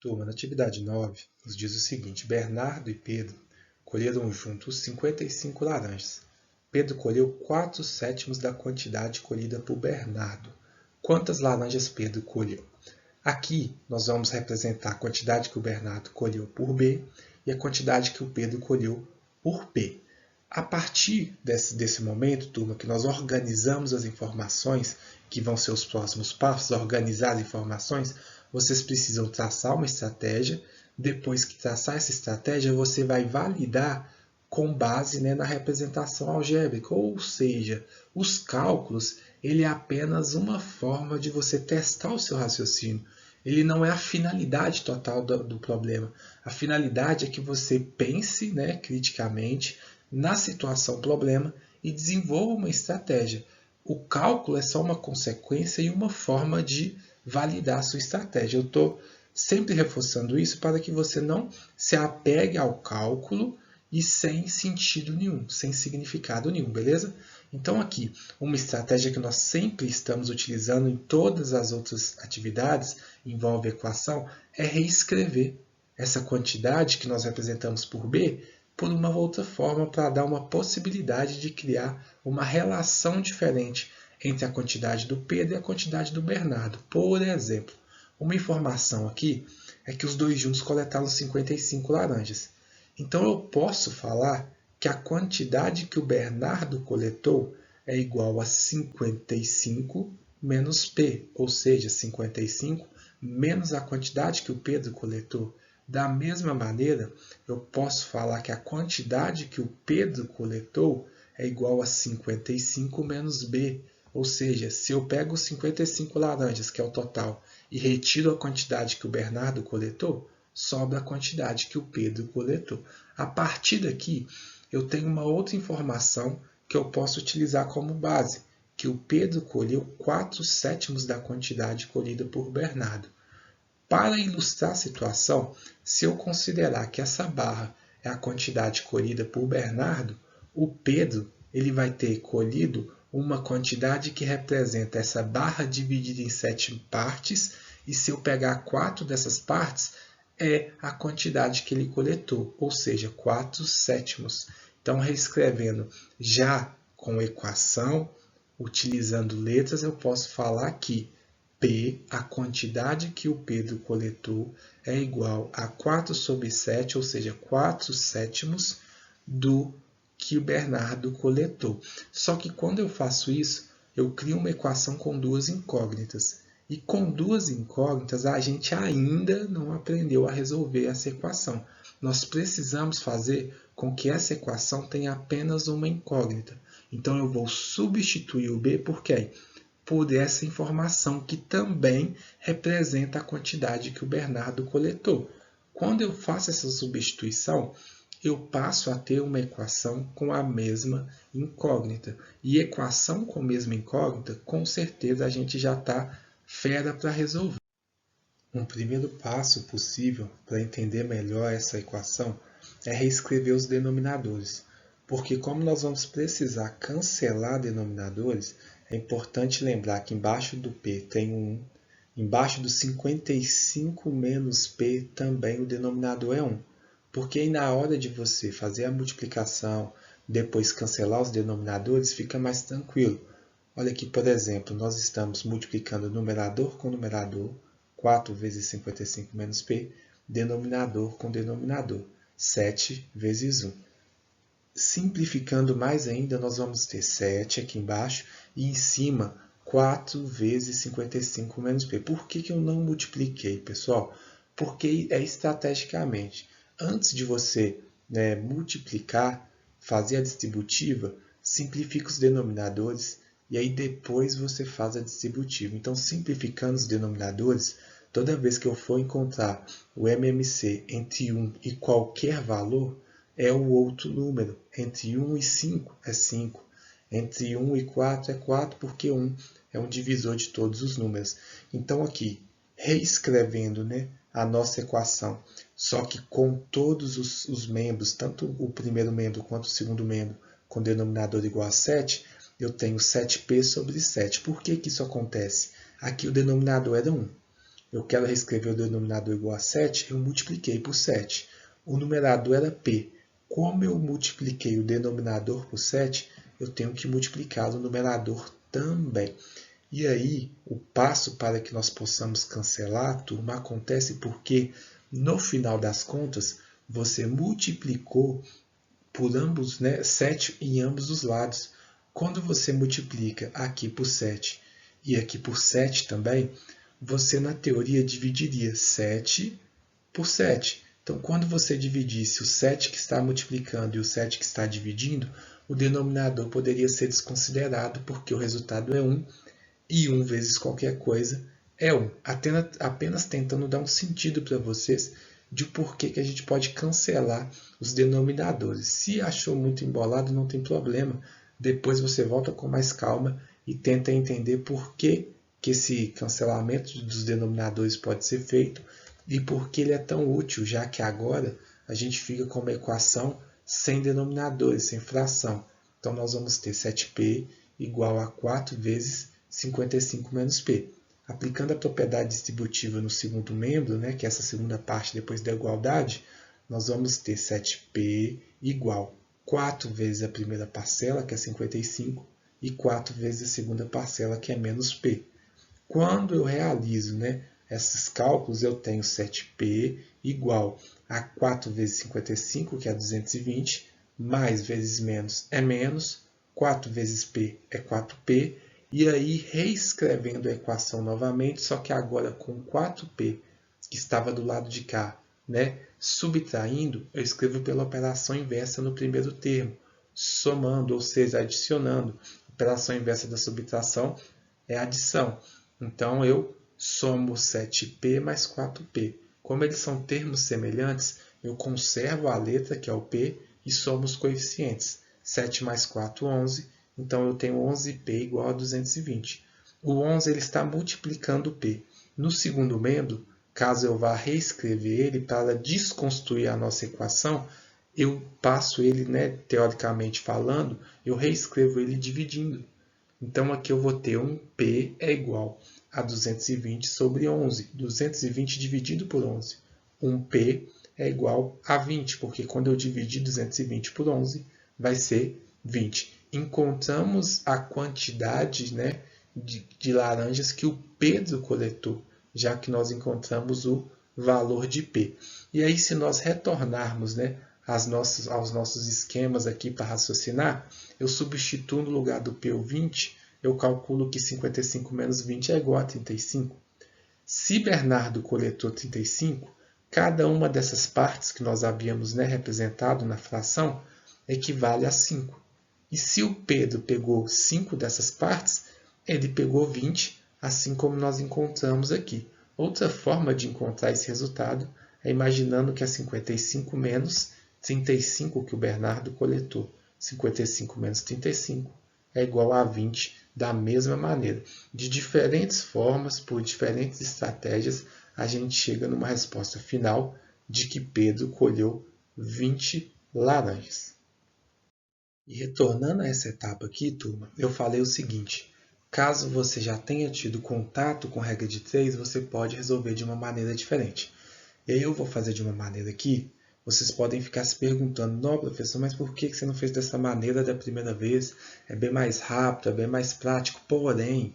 Turma, na atividade 9, nos diz o seguinte: Bernardo e Pedro colheram juntos 55 laranjas. Pedro colheu 4/7 da quantidade colhida por Bernardo. Quantas laranjas Pedro colheu? Aqui nós vamos representar a quantidade que o Bernardo colheu por B e a quantidade que o Pedro colheu por P. A partir desse momento, turma, que nós organizamos as informações, que vão ser os próximos passos, organizar as informações, vocês precisam traçar uma estratégia. Depois que traçar essa estratégia, você vai validar com base, na representação algébrica, ou seja, os cálculos, ele é apenas uma forma de você testar o seu raciocínio. Ele não é a finalidade total do problema. A finalidade é que você pense, criticamente na situação problema e desenvolva uma estratégia. O cálculo é só uma consequência e uma forma de validar a sua estratégia. Eu estou sempre reforçando isso para que você não se apegue ao cálculo e sem sentido nenhum, sem significado nenhum, beleza? Então aqui, uma estratégia que nós sempre estamos utilizando em todas as outras atividades, envolve equação, é reescrever essa quantidade que nós representamos por B por uma outra forma para dar uma possibilidade de criar uma relação diferente entre a quantidade do Pedro e a quantidade do Bernardo. Por exemplo, uma informação aqui é que os dois juntos coletaram 55 laranjas. Então eu posso falar que a quantidade que o Bernardo coletou é igual a 55 menos P, ou seja, 55 menos a quantidade que o Pedro coletou. Da mesma maneira, eu posso falar que a quantidade que o Pedro coletou é igual a 55 menos B. Ou seja, se eu pego os 55 laranjas, que é o total, e retiro a quantidade que o Bernardo coletou, sobra a quantidade que o Pedro coletou. A partir daqui, eu tenho uma outra informação que eu posso utilizar como base, que o Pedro colheu 4/7 da quantidade colhida por Bernardo. Para ilustrar a situação, se eu considerar que essa barra é a quantidade colhida por Bernardo, o Pedro ele vai ter colhido uma quantidade que representa essa barra dividida em 7 partes, e se eu pegar 4 dessas partes, é a quantidade que ele coletou, ou seja, 4/7. Então, reescrevendo já com equação, utilizando letras, eu posso falar que P, a quantidade que o Pedro coletou, é igual a 4/7, ou seja, 4/7 do que o Bernardo coletou. Só que quando eu faço isso, eu crio uma equação com duas incógnitas. E com duas incógnitas, a gente ainda não aprendeu a resolver essa equação. Nós precisamos fazer com que essa equação tenha apenas uma incógnita. Então, eu vou substituir o B por quê? Por essa informação que também representa a quantidade que o Bernardo coletou. Quando eu faço essa substituição, eu passo a ter uma equação com a mesma incógnita. E equação com a mesma incógnita, com certeza a gente já está fera para resolver. Um primeiro passo possível para entender melhor essa equação é reescrever os denominadores. Porque como nós vamos precisar cancelar denominadores, é importante lembrar que embaixo do P tem um 1, embaixo do 55 menos P também o denominador é 1. Porque aí na hora de você fazer a multiplicação, depois cancelar os denominadores, fica mais tranquilo. Olha aqui, por exemplo, nós estamos multiplicando numerador com numerador, 4 vezes 55 menos P, denominador com denominador, 7 vezes 1. Simplificando mais ainda, nós vamos ter 7 aqui embaixo e em cima 4 vezes 55 menos P. Por que eu não multipliquei, pessoal? Porque é estrategicamente. Antes de você multiplicar, fazer a distributiva, simplifica os denominadores e aí depois você faz a distributiva. Então, simplificando os denominadores, toda vez que eu for encontrar o MMC entre 1 e qualquer valor, é o outro número. Entre 1 e 5 é 5. Entre 1 e 4 é 4, porque 1 é um divisor de todos os números. Então, aqui, reescrevendo a nossa equação, só que com todos os membros, tanto o primeiro membro quanto o segundo membro, com denominador igual a 7, eu tenho 7p sobre 7. Por que isso acontece? Aqui o denominador era 1. eu quero reescrever o denominador igual a 7, eu multipliquei por 7. O numerador era P. Como eu multipliquei o denominador por 7, eu tenho que multiplicar o numerador também. E aí, o passo para que nós possamos cancelar, turma, acontece porque, no final das contas, você multiplicou por ambos, né, 7 em ambos os lados. Quando você multiplica aqui por 7 e aqui por 7 também, você, na teoria, dividiria 7 por 7. Então, quando você dividisse o 7 que está multiplicando e o 7 que está dividindo, o denominador poderia ser desconsiderado, porque o resultado é 1, e 1 vezes qualquer coisa é 1. Apenas tentando dar um sentido para vocês de porquê que a gente pode cancelar os denominadores. Se achou muito embolado, não tem problema. Depois você volta com mais calma e tenta entender por que esse cancelamento dos denominadores pode ser feito e por que ele é tão útil, já que agora a gente fica com uma equação sem denominadores, sem fração. Então, nós vamos ter 7p igual a 4 vezes 55 menos p. Aplicando a propriedade distributiva no segundo membro, né, que é essa segunda parte depois da igualdade, nós vamos ter 7p igual 4 vezes a primeira parcela, que é 55, e 4 vezes a segunda parcela, que é menos p. Quando eu realizo, né, esses cálculos, eu tenho 7p igual a 4 vezes 55, que é 220, mais vezes menos é menos, 4 vezes p é 4p, e aí reescrevendo a equação novamente, só que agora com 4p, que estava do lado de cá, né, subtraindo, eu escrevo pela operação inversa no primeiro termo, somando, ou seja, adicionando. A operação inversa da subtração é adição. Então, eu somo 7p mais 4p. Como eles são termos semelhantes, eu conservo a letra, que é o p, e somo os coeficientes. 7 mais 4, 11. Então, eu tenho 11p igual a 220. O 11 ele está multiplicando p. No segundo membro, caso eu vá reescrever ele para desconstruir a nossa equação, eu passo ele, né, teoricamente falando, eu reescrevo ele dividindo. Então, aqui eu vou ter um p é igual a 220 sobre 11. 220 dividido por 11. 1p é igual a 20, porque quando eu dividir 220 por 11, vai ser 20. Encontramos a quantidade, né, de laranjas que o Pedro coletou, já que nós encontramos o valor de p. E aí, se nós retornarmos, né, aos nossos esquemas aqui para raciocinar, eu substituo no lugar do p o 20, eu calculo que 55 menos 20 é igual a 35. Se Bernardo coletou 35, cada uma dessas partes que nós havíamos, né, representado na fração equivale a 5. E se o Pedro pegou 5 dessas partes, ele pegou 20, assim como nós encontramos aqui. Outra forma de encontrar esse resultado é imaginando que é 55 menos 35 que o Bernardo coletou. 55 menos 35 é igual a 20 da mesma maneira. De diferentes formas, por diferentes estratégias, a gente chega numa resposta final de que Pedro colheu 20 laranjas. E retornando a essa etapa aqui, turma, eu falei o seguinte: caso você já tenha tido contato com regra de 3, você pode resolver de uma maneira diferente. E aí eu vou fazer de uma maneira aqui. Vocês podem ficar se perguntando: não, professor, mas por que você não fez dessa maneira da primeira vez? É bem mais rápido, é bem mais prático. Porém,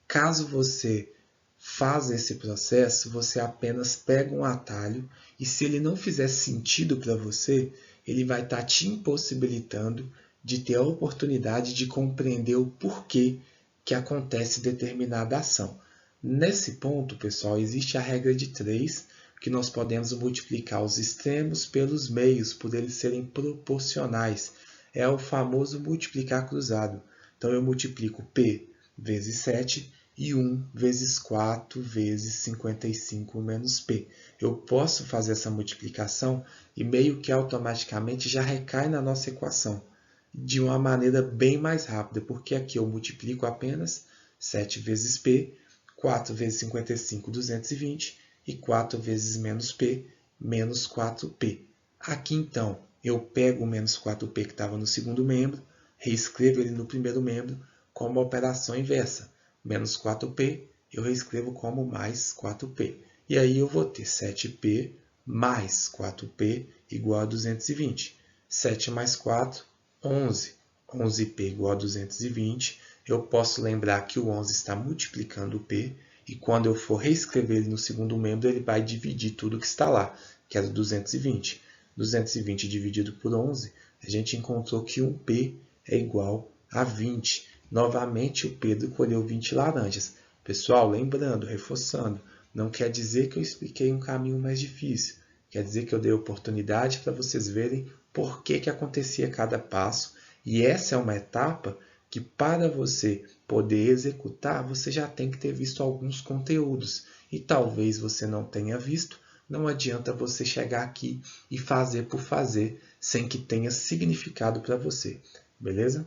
caso você faça esse processo, você apenas pega um atalho e, se ele não fizer sentido para você, ele vai estar te impossibilitando de ter a oportunidade de compreender o porquê que acontece determinada ação. Nesse ponto, pessoal, existe a regra de 3, que nós podemos multiplicar os extremos pelos meios, por eles serem proporcionais. É o famoso multiplicar cruzado. Então, eu multiplico p vezes 7 e 1 vezes 4 vezes 55 menos p. Eu posso fazer essa multiplicação e meio que automaticamente já recai na nossa equação de uma maneira bem mais rápida, porque aqui eu multiplico apenas 7 vezes p, 4 vezes 55, 220, e 4 vezes menos p, menos 4p. Aqui, então, eu pego o menos 4p que estava no segundo membro, reescrevo ele no primeiro membro como uma operação inversa. Menos 4p eu reescrevo como mais 4P. E aí eu vou ter 7P mais 4P igual a 220. 7 mais 4, 11. 11P igual a 220. Eu posso lembrar que o 11 está multiplicando o P, e quando eu for reescrever ele no segundo membro, ele vai dividir tudo que está lá, que era 220. 220 dividido por 11, a gente encontrou que 1P é igual a 20. Novamente, o Pedro colheu 20 laranjas. Pessoal, lembrando, reforçando, não quer dizer que eu expliquei um caminho mais difícil. Quer dizer que eu dei oportunidade para vocês verem por que acontecia cada passo. E essa é uma etapa que, para você poder executar, você já tem que ter visto alguns conteúdos. E talvez você não tenha visto, não adianta você chegar aqui e fazer por fazer, sem que tenha significado para você. Beleza?